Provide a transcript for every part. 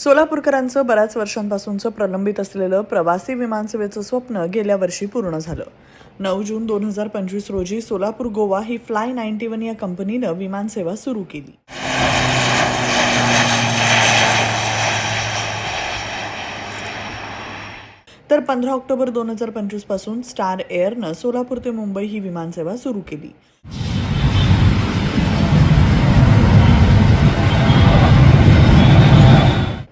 सोलापूरकरांचं बऱ्याच वर्षांपासूनचं प्रलंबित असलेलं प्रवासी विमानसेवेचं स्वप्न गेल्या वर्षी पूर्ण झालं. 9 जून 2025 रोजी सोलापूर गोवा ही फ्लाय 91 या कंपनीनं विमानसेवा सुरू केली. तर 15 ऑक्टोबर 2025 पासून स्टार एअरनं सोलापूर ते मुंबई ही विमानसेवा सुरू केली.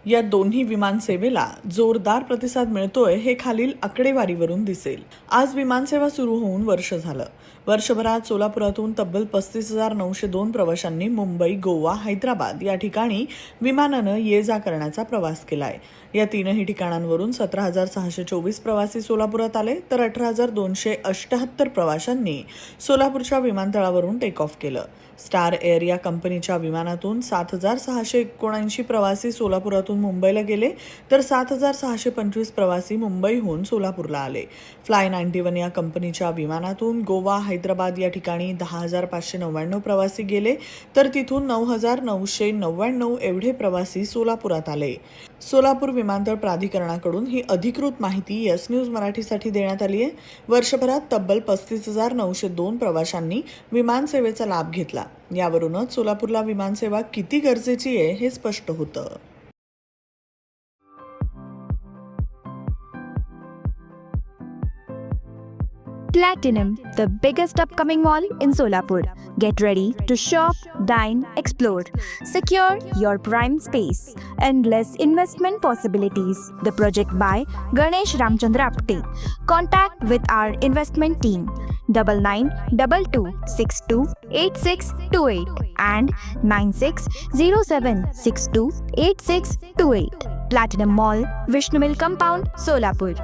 या दोन्ही विमानसेवेला जोरदार प्रतिसाद मिळतोय हे खालील आकडेवारीवरून दिसेल. आज विमानसेवा सुरू होऊन वर्ष झालं. वर्षभरात सोलापुरातून तब्बल 35,902 प्रवाशांनी मुंबई, गोवा, हैदराबाद या ठिकाणी विमानानं ये जा करण्याचा प्रवास केलाय. या तीनही ठिकाणांवरून 17,624 प्रवासी सोलापुरात आले, तर 18,278 प्रवाशांनी सोलापूरच्या विमानतळावरून टेक ऑफ केलं. स्टार एअर या कंपनीच्या विमानातून 7,679 प्रवासी सोलापुरातून मुंबईला गेले, तर 7,625 प्रवासी मुंबईहून सोलापूरला आले. फ्लाय 91 या कंपनीच्या विमानातून गोवा, हैदराबाद या ठिकाणी 10,599 प्रवासी गेले, तर तिथून 9,999 एवढे प्रवासी सोलापुरात आले. सोलापूर विमानतळ प्राधिकरणाकडून ही अधिकृत माहिती येस न्यूज मराठीसाठी देण्यात आली आहे. वर्षभरात तब्बल 35,902 प्रवाशांनी विमानसेवेचा लाभ घेतला. यावरूनच सोलापूरला विमानसेवा किती गरजेची आहे हे स्पष्ट होतं. Platinum, the biggest upcoming mall in Solapur. Get ready to shop, dine, explore. Secure your prime space. Endless investment possibilities. The project by Ganesh Ramchandra Apte. Contact with our investment team 9922628628 and 9607628628. Platinum Mall, Vishnu Mill Compound, Solapur.